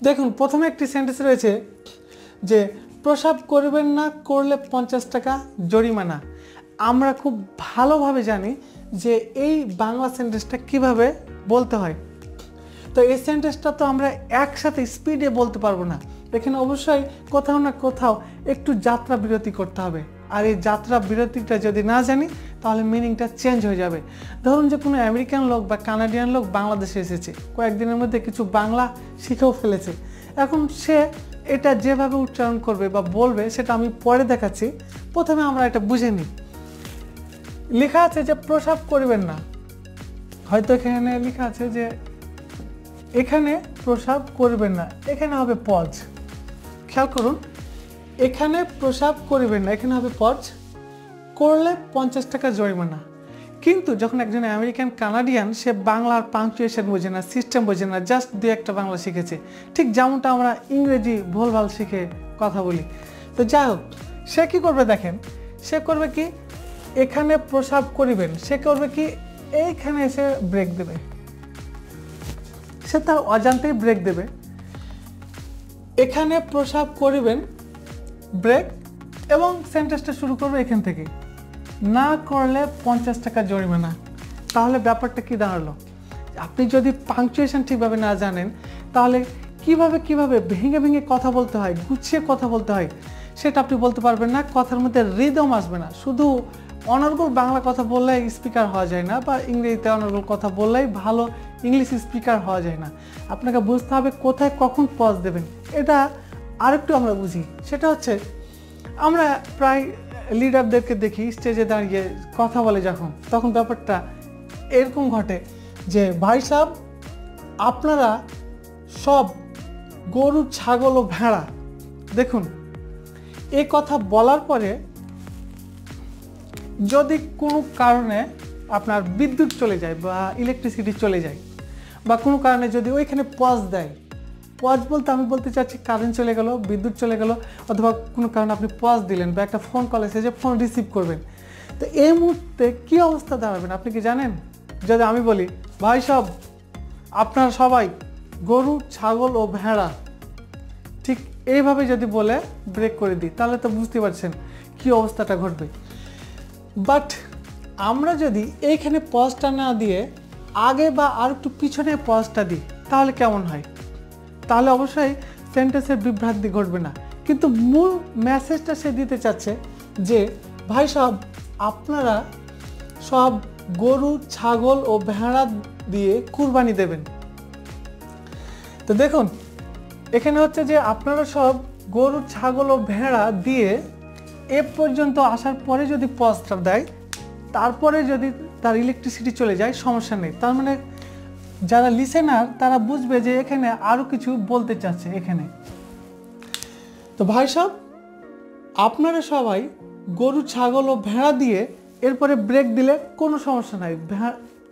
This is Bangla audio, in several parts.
দেখুন প্রথমে একটি সেন্টেন্স রয়েছে যে প্রস্রাব করবেন না, করলে 50 টাকা জরিমানা। আমরা খুব ভালোভাবে জানি যে এই বাংলা সেন্টেন্সটা কিভাবে বলতে হয়। তো এই সেন্টেন্সটা তো আমরা একসাথে স্পিডে বলতে পারবো না, এখানে অবশ্যই কোথাও না কোথাও একটু যাত্রা বিরতি করতে হবে। আর এই যাত্রা বিরতিটা যদি না জানি তাহলে মিনিংটা চেঞ্জ হয়ে যাবে। ধরুন যে কোনো আমেরিকান লোক বা কানাডিয়ান লোক বাংলাদেশে এসেছে, কয়েকদিনের মধ্যে কিছু বাংলা শিখেও ফেলেছে। এখন সে এটা যেভাবে উচ্চারণ করবে বা বলবে সেটা আমি পরে দেখাচ্ছি। প্রথমে আমরা এটা বুঝে নিই। লেখা আছে যে প্রস্রাব করবেন না, হয়তো এখানে লেখা আছে যে এখানে প্রস্রাব করবেন না, এখানে হবে পজ। খেয়াল করুন, এখানে প্রস্রাব করবেন না, এখানে হবে পজ, করলে 50 টাকা জরিমানা। কিন্তু যখন একজন আমেরিকান কানাডিয়ান, সে বাংলার পাংচুয়েশন বোঝে না, সিস্টেম বোঝে না, জাস্ট দুই একটা বাংলা শিখেছে, ঠিক যেমনটা আমরা ইংরেজি ভুলভাল শিখে কথা বলি। তো যাই হোক, সে কী করবে দেখেন, সে করবে কি, এখানে প্রস্রাব করিবেন, সে করবে কি এইখানে এসে ব্রেক দেবে, সে তার অজান্তেই ব্রেক দেবে। এখানে প্রস্রাব করিবেন, ব্রেক, এবং সেন্টেন্সটা শুরু করবে এখান থেকে, না করলে 50 টাকা জরিমানা। তাহলে ব্যাপারটা কি দাঁড়ালো? আপনি যদি পাংচুয়েশন ঠিকভাবে না জানেন তাহলে কিভাবে ভেঙে ভেঙে কথা বলতে হয়, গুছিয়ে কথা বলতে হয় সেটা আপনি বলতে পারবেন না। কথার মধ্যে রিদম আসবে না। শুধু অনর্গল বাংলা কথা বললেই স্পিকার হওয়া যায় না, বা ইংরেজিতে অনর্গল কথা বললেই ভালো ইংলিশ স্পিকার হওয়া যায় না। আপনাকে বুঝতে হবে কোথায় কখন পজ দেবেন। এটা আরেকটু আমরা বুঝি, সেটা হচ্ছে আমরা প্রায় লিডারদেরকে দেখি স্টেজে দাঁড়িয়ে কথা বলে যখন, তখন ব্যাপারটা এরকম ঘটে যে ভাই সাহেব আপনারা সব গরু, ছাগল ও ভেড়া, দেখুন এই কথা বলার পরে যদি কোনো কারণে আপনার বিদ্যুৎ চলে যায় বা ইলেকট্রিসিটি চলে যায়, বা কোনো কারণে যদি ওইখানে পজ দেয়, পজ বলতে আমি বলতে চাচ্ছি কারেন্ট চলে গেল, বিদ্যুৎ চলে গেল, অথবা কোনো কারণে আপনি পজ দিলেন বা একটা ফোন কল এসে যে ফোন রিসিভ করবেন, তো এই মুহূর্তে কী অবস্থা দাঁড়াবেন আপনি কি জানেন? যদি আমি বলি ভাই সব আপনারা সবাই গরু, ছাগল ও ভেড়া, ঠিক এইভাবে যদি বলে ব্রেক করে দিই তাহলে তো বুঝতে পারছেন কী অবস্থাটা ঘটবে। বাট আমরা যদি এইখানে পজটা না দিয়ে আগে বা আর একটু পিছনে পজটা দিই তাহলে কেমন হয়? তাহলে অবশ্যই সেন্টেন্সের বিভ্রান্তি ঘটবে না। কিন্তু মূল মেসেজটা সে দিতে চাচ্ছে যে ভাই সব আপনারা সব গরু, ছাগল ও ভেড়া দিয়ে কুরবানি দেবেন। তো দেখুন এখানে হচ্ছে যে আপনারা সব গরু, ছাগল ও ভেড়া দিয়ে এ পর্যন্ত আসার পরে যদি পজটা দেয়, তারপরে যদি তার ইলেকট্রিসিটি চলে যায় সমস্যা নেই। তার মানে যারা লিসেনার তারা বুঝবে যে এখানে আরও কিছু বলতে চাচ্ছে এখানে। তো ভাই সাহেব আপনারা সবাই গরু, ছাগল ও ভেড়া দিয়ে এরপরে ব্রেক দিলে কোনো সমস্যা নাই।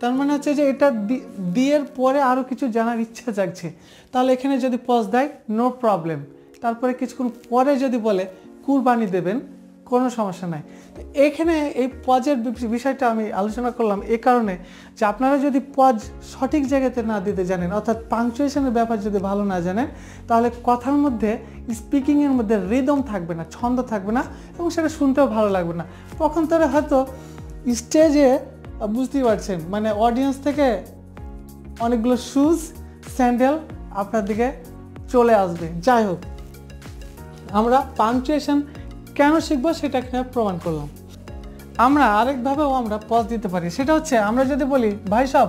তার মানে হচ্ছে যে এটা দিয়ের পরে আরও কিছু জানার ইচ্ছা জাগছে, তাহলে এখানে যদি পজ দেয় নো প্রবলেম, তারপরে কিছুক্ষণ পরে যদি বলে কুরবানি দেবেন কোনো সমস্যা নাই। এখানে এই পজের বিষয়টা আমি আলোচনা করলাম এই কারণে যে আপনারা যদি পজ সঠিক জায়গাতে না দিতে জানেন, অর্থাৎ পাংচুয়েশনের ব্যাপার যদি ভালো না জানেন, তাহলে কথার মধ্যে স্পিকিংয়ের মধ্যে রিদম থাকবে না, ছন্দ থাকবে না, এবং সেটা শুনতেও ভালো লাগবে না। তখন তারা হয়তো স্টেজে বুঝতেই পারছেন মানে অডিয়েন্স থেকে অনেকগুলো শুজ, স্যান্ডেল আপনার দিকে চলে আসবে। যাই হোক, আমরা পাংচুয়েশন কেন শিখবো সেটা এখানে প্রমাণ করলাম। আমরা আরেকভাবেও আমরা পজ দিতে পারি, সেটা হচ্ছে আমরা যদি বলি ভাই সব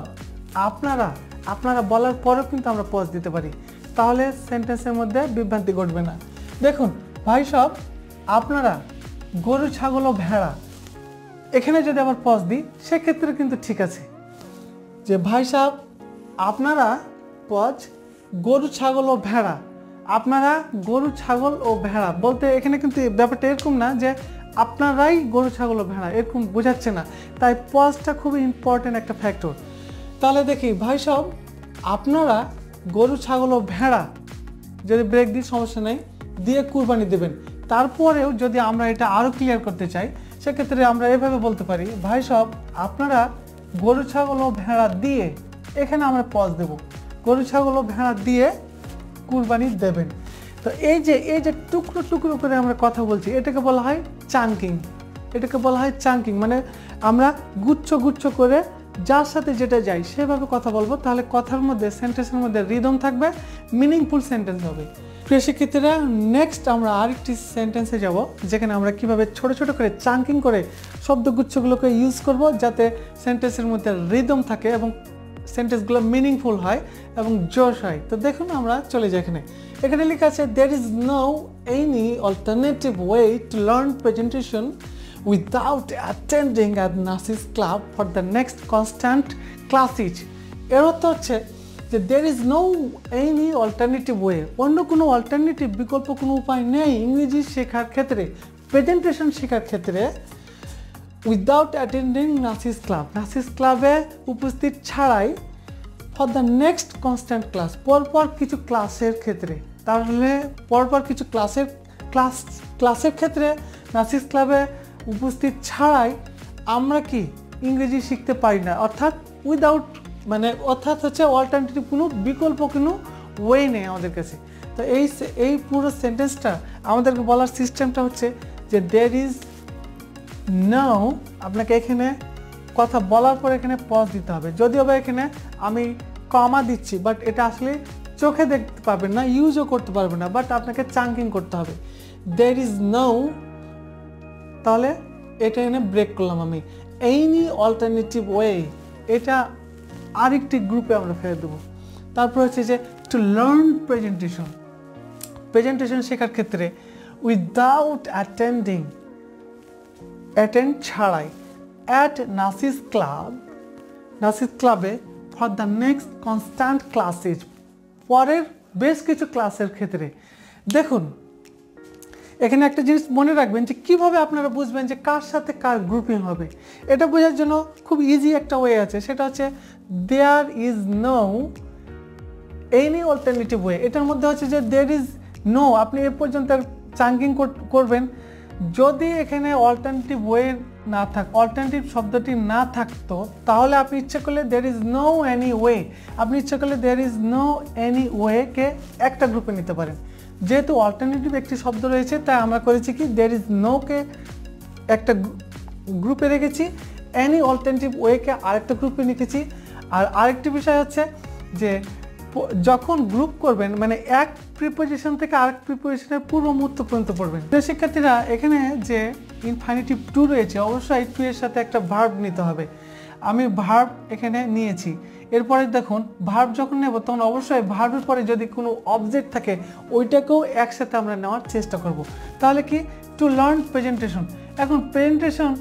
আপনারা বলার পরেও কিন্তু আমরা পজ দিতে পারি, তাহলে সেন্টেন্সের মধ্যে বিভ্রান্তি ঘটবে না। দেখুন ভাই সব আপনারা গরু, ছাগল ও ভেড়া, এখানে যদি আবার পজ দিই সেক্ষেত্রে কিন্তু ঠিক আছে যে ভাই সাহেব আপনারা পজ গরু, ছাগল ও ভেড়া, আপনারা গরু, ছাগল ও ভেড়া বলতে এখানে কিন্তু ব্যাপারটা এরকম না যে আপনারাই গরু, ছাগল ও ভেড়া, এরকম বোঝাচ্ছে না। তাই পজটা খুবই ইম্পর্টেন্ট একটা ফ্যাক্টর। তাহলে দেখি ভাই সব আপনারা গরু, ছাগল ও ভেড়া যদি ব্রেক দিই সমস্যা নেই, দিয়ে কুরবানি দেবেন। তারপরেও যদি আমরা এটা আরও ক্লিয়ার করতে চাই সেক্ষেত্রে আমরা এভাবে বলতে পারি ভাই সব আপনারা গরু, ছাগল ও ভেড়া দিয়ে, এখানে আমরা পজ দেব, গরু, ছাগল ও ভেড়া দিয়ে কুরবানি দেবেন। তো এই যে টুকরো টুকরো করে আমরা কথা বলছি, এটাকে বলা হয় চাঙ্কিং। এটাকে বলা হয় চাঙ্কিং, মানে আমরা গুচ্ছ গুচ্ছ করে যার সাথে যেটা যাই সেভাবে কথা বলবো, তাহলে কথার মধ্যে সেন্টেন্সের মধ্যে রিদম থাকবে, মিনিংফুল সেন্টেন্স হবে। প্রিয় শিক্ষার্থীরা, নেক্সট আমরা আরেকটি সেন্টেন্সে যাব, যেখানে আমরা কিভাবে ছোট ছোট করে চাঙ্কিং করে শব্দগুচ্ছগুলোকে ইউজ করব, যাতে সেন্টেন্সের মধ্যে রিদম থাকে এবং সেন্টেন্সগুলো মিনিংফুল হয় এবং জোশ হয়। তো দেখুন, আমরা চলে যাই এখানে। এখানে লেখা আছে, there is no any alternative way to learn presentation without attending a NASIS club for the next constant classes. এর অর্থ হচ্ছে যে there is no any alternative way, অন্য কোনো অল্টারনেটিভ বিকল্প কোনো উপায় নেই ইংরেজি শেখার ক্ষেত্রে, প্রেজেন্টেশন শেখার ক্ষেত্রে, উইদাউট অ্যাটেন্ডিং নাসিস ক্লাব, নাসিস ক্লাবে উপস্থিত ছাড়াই, for the next constant class, পরপর কিছু ক্লাসের ক্ষেত্রে। তাহলে পরপর কিছু ক্লাসের ক্ষেত্রে নাসিস ক্লাবে উপস্থিত ছাড়াই আমরা কি ইংরেজি শিখতে পারি না, অর্থাৎ উইদাউট, মানে অর্থাৎ হচ্ছে অল্টারনেটিভ কোনো বিকল্প কোনো ওয়ে নেই আমাদের কাছে। তো এই পুরো সেন্টেন্সটা আমাদেরকে বলার সিস্টেমটা হচ্ছে যে there is no, আপনাকে এখানে কথা বলার পর এখানে পজ দিতে হবে। যদিও বা এখানে আমি কমা দিচ্ছি, বাট এটা আসলে চোখে দেখতে পাবেন না, ইউজও করতে পারবেন না, বাট আপনাকে চাঙ্কিং করতে হবে। there is no, তাহলে এটা এনে ব্রেক করলাম আমি, এনি অল্টারনেটিভ ওয়ে, এটা আরেকটি গ্রুপে আমরা ফেলে দেবো। তারপর হচ্ছে যে টু লার্ন প্রেজেন্টেশন, প্রেজেন্টেশন শেখার ক্ষেত্রে উইদাউট অ্যাটেন্ডিং, অ্যাটেন্ড ছাড়াই, অ্যাট নাসিস ক্লাব, নাসিস ক্লাবে for the next constant classes, পরের বেশ কিছু ক্লাসের ক্ষেত্রে। দেখুন, এখানে একটা জিনিস মনে রাখবেন যে কীভাবে আপনারা বুঝবেন যে কার সাথে কার গ্রুপিং হবে। এটা বোঝার জন্য খুব ইজি একটা ওয়ে আছে, সেটা হচ্ছে there is no any alternative way. এটার মধ্যে হচ্ছে যে দেয়ার ইজ নো, আপনি এ পর্যন্ত চাঙ্কিং করবেন। যদি এখানে অল্টারনেটিভ ওয়ে না অল্টারনেটিভ শব্দটি না থাকতো, তাহলে আপনি ইচ্ছে করলে there is no any way, আপনি ইচ্ছে করলে দেয়ার ইজ নো এনি ওয়েকে একটা গ্রুপে নিতে পারেন। যেহেতু অল্টারনেটিভ একটি শব্দ রয়েছে, তাই আমরা করেছি কি দেয়ার ইজ নোকে একটা গ্রুপে রেখেছি, এনি অল্টারনেটিভ ওয়েকে আরেকটা গ্রুপে রেখেছি। আর আরেকটি বিষয় হচ্ছে যে যখন গ্রুপ করবেন, মানে এক প্রিপোজিশন থেকে আরেক প্রিপোজিশনের পূর্ব মুহূর্ত পর্যন্ত পড়বেন। তো শিক্ষার্থীরা, এখানে যে ইনফিনিটিভ টু রয়েছে, অবশ্যই টু এর সাথে একটা ভার্ব নিতে হবে। আমি ভার্ব এখানে নিয়েছি। এরপরে দেখুন, ভার্ব যখন নেব তখন অবশ্যই ভার্বের পরে যদি কোনো অবজেক্ট থাকে ওইটাকেও একসাথে আমরা নেওয়ার চেষ্টা করব। তাহলে কি টু লার্ন প্রেজেন্টেশন, এখন প্রেজেন্টেশন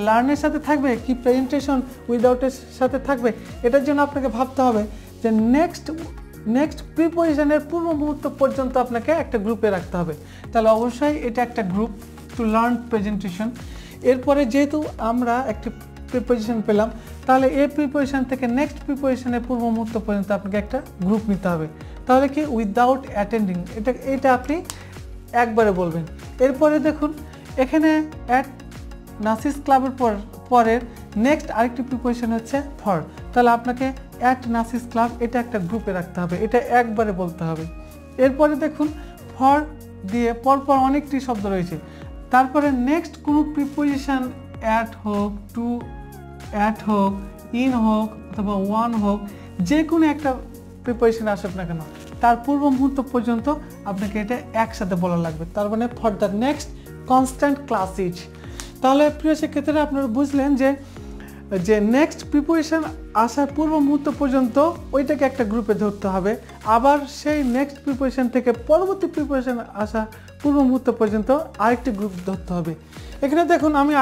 লার্নের সাথে থাকবে কি প্রেজেন্টেশন উইদাউটের সাথে থাকবে, এটার জন্য আপনাকে ভাবতে হবে যে নেক্সট প্রিপোজিশনের পূর্ব মুহূর্ত পর্যন্ত আপনাকে একটা গ্রুপে রাখতে হবে। তাহলে অবশ্যই এটা একটা গ্রুপ, টু লার্ন প্রেজেন্টেশন। এরপরে যেহেতু আমরা একটি প্রিপোজিশন পেলাম, তাহলে এই প্রিপোজিশন থেকে নেক্সট প্রিপোজিশনের পূর্ব মুহূর্ত পর্যন্ত আপনাকে একটা গ্রুপ নিতে হবে। তাহলে কি উইদাউট অ্যাটেন্ডিং, এটা আপনি একবারে বলবেন। এরপরে দেখুন, এখানে অ্যাট নাসিস ক্লাবের পরের নেক্সট আরেকটি প্রিপোজিশন হচ্ছে ফর, তাহলে আপনাকে অ্যাট নাসিস ক্লাব এটা একটা গ্রুপে রাখতে হবে, এটা একবারে বলতে হবে। এরপরে দেখুন, ফর দিয়ে পরপর অনেকটি শব্দ রয়েছে, তারপরে নেক্সট কোনো প্রিপোজিশন অ্যাট হোক, টু অ্যাট হোক, ইন হোক অথবা ওয়ান হোক, যে কোনো একটা প্রিপোজিশন আসুক না কেন, তার পূর্ব মুহূর্ত পর্যন্ত আপনাকে এটা একসাথে বলা লাগবে। তার মানে for the next constant classes. তাহলে প্রিয় শিক্ষার্থীরা, আপনারা বুঝলেন যে নেক্সট প্রিপোজিশন আসার পূর্ব মুহূর্ত পর্যন্ত ওইটাকে একটা গ্রুপে ধরতে হবে, আবার সেই নেক্সট প্রিপোজিশন থেকে পরবর্তী প্রিপোজিশন আসা পূর্ব মুহূর্ত পর্যন্ত আরেকটি গ্রুপ ধরতে হবে। এখানে দেখুন, আমি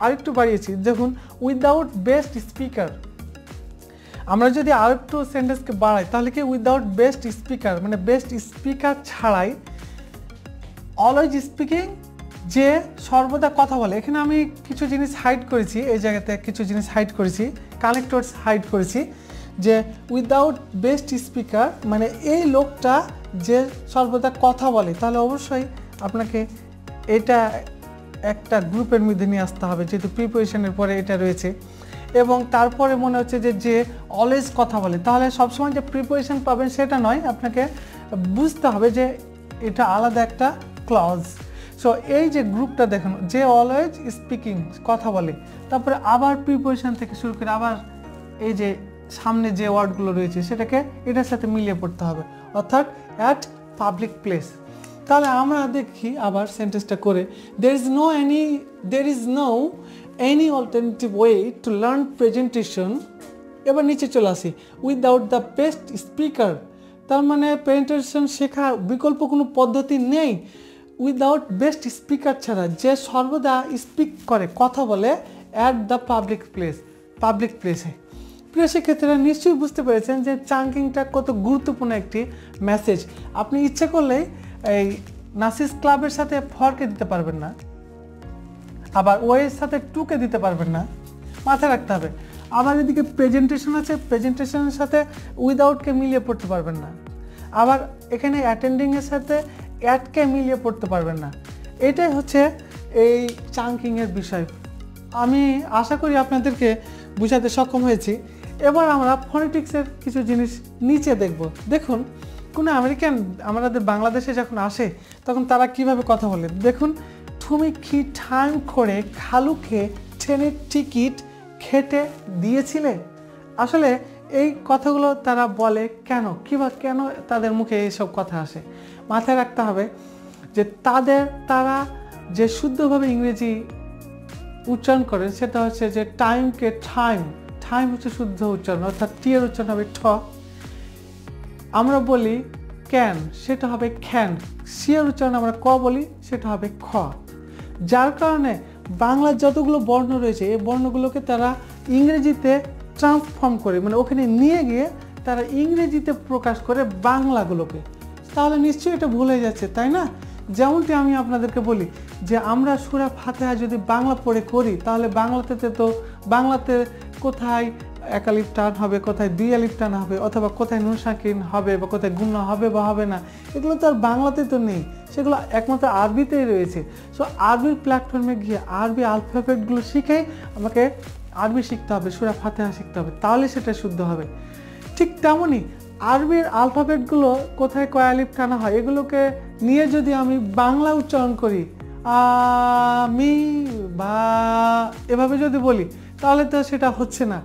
আরেকটু বাড়িয়েছি। দেখুন, উইদাউট বেস্ট স্পিকার, আমরা যদি আরেকটু সেন্টেন্সকে বাড়াই তাহলে কি উইদাউট বেস্ট স্পিকার, মানে বেস্ট স্পিকার ছাড়াই, অলওয়েজ স্পিকিং, যে সর্বদা কথা বলে। এখানে আমি কিছু জিনিস হাইড করেছি, এই জায়গাতে কিছু জিনিস হাইড করেছি, কানেক্টরস হাইড করেছি, যে উইদাউট বেস্ট স্পিকার মানে এই লোকটা যে সর্বদা কথা বলে, তাহলে অবশ্যই আপনাকে এটা একটা গ্রুপের মধ্যে নিয়ে আসতে হবে, যেহেতু প্রিপোজিশনের পরে এটা রয়েছে। এবং তারপরে মনে হচ্ছে যে অলওয়েজ কথা বলে, তাহলে সবসময় যে প্রিপোজিশন পাবেন সেটা নয়, আপনাকে বুঝতে হবে যে এটা আলাদা একটা ক্লজ। সো এই যে গ্রুপটা দেখুন, যে অলওয়েজ স্পিকিং কথা বলে, তারপরে আবার প্রিপোজিশন থেকে শুরু করে আবার এই যে সামনে যে ওয়ার্ডগুলো রয়েছে সেটাকে এটার সাথে মিলিয়ে পড়তে হবে, অর্থাৎ অ্যাট পাবলিক প্লেস। তাহলে আমরা দেখি আবার সেন্টেন্সটা করে, there is no any alternative way to learn presentation। এবার নিচে চলে আসি, উইদাউট দ্য বেস্ট স্পিকার। তার মানে প্রেজেন্টেশন শেখার বিকল্প কোনো পদ্ধতি নেই উইদাউট বেস্ট স্পিকার ছাড়া, যে সর্বদা স্পিক করে কথা বলে অ্যাট দ্য পাবলিক প্লেসে। প্রিয় শিক্ষার্থীরা নিশ্চয়ই বুঝতে পেরেছেন যে চাঙ্কিংটা কত গুরুত্বপূর্ণ একটি মেসেজ। আপনি ইচ্ছে করলেই এই নাসিস ক্লাবের সাথে ফরকে দিতে পারবেন না, আবার ওয়ের সাথে টুকে দিতে পারবেন না, মাথায় রাখতে হবে। আবার এদিকে প্রেজেন্টেশন আছে, প্রেজেন্টেশনের সাথে উইদাউটকে মিলিয়ে পড়তে পারবেন না, আবার এখানে অ্যাটেন্ডিংয়ের সাথে অ্যাটকে মিলিয়ে পড়তে পারবেন না। এটাই হচ্ছে এই চাঙ্কিংয়ের বিষয়। আমি আশা করি আপনাদেরকে বুঝাতে সক্ষম হয়েছি। এবার আমরা ফনেটিক্সের কিছু জিনিস নিচে দেখব। দেখুন, কোনো আমেরিকান আমাদের বাংলাদেশে যখন আসে তখন তারা কিভাবে কথা বলে দেখুন। তুমি কি টাইম করে খালুকে ট্রেনের টিকিট কেটে দিয়েছিলে? আসলে এই কথাগুলো তারা বলে কেন, কেন তাদের মুখে এইসব কথা আসে? মাথায় রাখতে হবে যে তারা যে শুদ্ধভাবে ইংরেজি উচ্চারণ করে সেটা হচ্ছে যে টাইমকে টাইম হচ্ছে শুদ্ধ উচ্চারণ, অর্থাৎ টি এর উচ্চারণ হবে ঠ। আমরা বলি ক্যান, সেটা হবে খ্যান। সি এর উচ্চারণ আমরা ক বলি, সেটা হবে খ। যার কারণে বাংলার যতগুলো বর্ণ রয়েছে এই বর্ণগুলোকে তারা ইংরেজিতে ট্রান্সফর্ম করে, মানে ওখানে নিয়ে গিয়ে তারা ইংরেজিতে প্রকাশ করে বাংলাগুলোকে। তাহলে নিশ্চয়ই এটা ভুল হয়ে যাচ্ছে, তাই না? যেমনটি আমি আপনাদেরকে বলি যে আমরা সূরা ফাতিহা যদি বাংলা পড়ে করি তাহলে বাংলাতে কোথায় এক আলিফ টান হবে, কোথায় দুই আলিফ টান হবে, অথবা কোথায় নুন সাকিন হবে বা কোথায় গুণা হবে বা হবে না, এগুলো তো আর বাংলাতে তো নেই, সেগুলো একমাত্র আরবিতেই রয়েছে। সো আরবির প্ল্যাটফর্মে গিয়ে আরবি আলফাবেটগুলো শিখেই আমাকে আরবি শিখতে হবে, সূরা ফাতিহা শিখতে হবে, তাহলে সেটা শুদ্ধ হবে। ঠিক তেমনই আরবির আলফাবেটগুলো কোথায় কয় আলিফ টানা হয় এগুলোকে নিয়ে যদি আমি বাংলা উচ্চারণ করি আমি বা এভাবে যদি বলি তাহলে তো সেটা হচ্ছে না।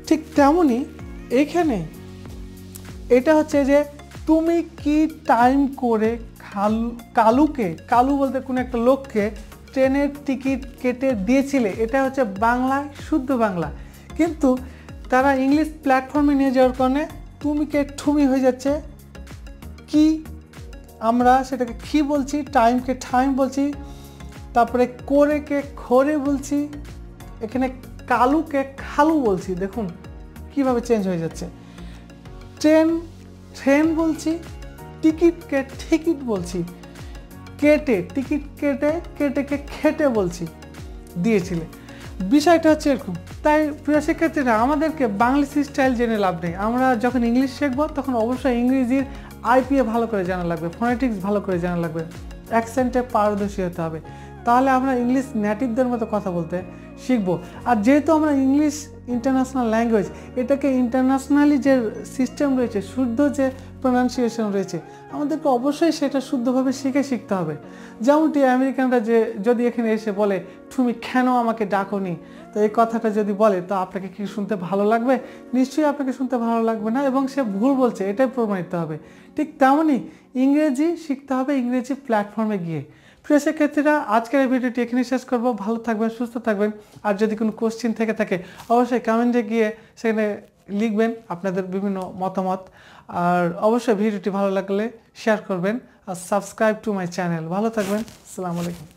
ঠিক তেমনই এখানে এটা হচ্ছে যে তুমি কি টাইম করে কালু বলতে কোনো একটা লোককে ট্রেনের টিকিট কেটে দিয়েছিলে, এটা হচ্ছে বাংলায় শুদ্ধ বাংলা। কিন্তু তারা ইংলিশ প্ল্যাটফর্মে নিয়ে যাওয়ার কারণে তুমিকে ঠুমি হয়ে যাচ্ছে কি, আমরা সেটাকে কি বলছি, টাইমকে টাইম বলছি, তারপরে কোরেকে খোরে বলছি, এখানে কালুকে খালু বলছি। দেখুন কিভাবে চেঞ্জ হয়ে যাচ্ছে। ট্রেন বলছি, টিকিটকে টিকিট বলছি, টিকিট কেটেকে খেটে বলছি দিয়েছিলে। বিষয়টা হচ্ছে এরকম। তাই প্রিয় শিক্ষার্থীরা আমাদেরকে বাংলাদেশি স্টাইল জেনে লাভ নেই। আমরা যখন ইংলিশ শিখবো তখন অবশ্যই ইংরেজির আইপিএ ভালো করে জানা লাগবে, ফোনেটিক্স ভালো করে জানা লাগবে, অ্যাকসেন্টে পারদর্শী হতে হবে, তাহলে আমরা ইংলিশ নেটিভদের মতো কথা বলতে শিখবো। আর যেহেতু আমরা ইংলিশ ইন্টারন্যাশনাল ল্যাঙ্গুয়েজ, এটাকে ইন্টারন্যাশনালি যে সিস্টেম রয়েছে, শুদ্ধ যে প্রোনাউন্সিয়েশন রয়েছে, আমাদেরকে অবশ্যই সেটা শুদ্ধভাবে শিখতে হবে। যেমনটি আমেরিকানরা যদি এখানে এসে বলে তুমি কেন আমাকে ডাকোনি, তো এই কথাটা যদি বলে তো আপনাকে কি শুনতে ভালো লাগবে? নিশ্চয়ই আপনাকে শুনতে ভালো লাগবে না, এবং সে ভুল বলছে এটাই প্রমাণিত হবে। ঠিক তেমনই ইংরেজি শিখতে হবে ইংরেজি প্ল্যাটফর্মে গিয়ে। প্রিয় শিক্ষার্থীরা আজকের এই ভিডিওটি এখানে শেষ করবো। ভালো থাকবেন, সুস্থ থাকবেন। আর যদি কোনো কোশ্চেন থেকে থাকে অবশ্যই কমেন্টে গিয়ে সেখানে লিখবেন আপনাদের বিভিন্ন মতামত। আর অবশ্যই ভিডিওটি ভালো লাগলে শেয়ার করবেন আর সাবস্ক্রাইব টু মাই চ্যানেল। ভালো থাকবেন। আসসালামু আলাইকুম।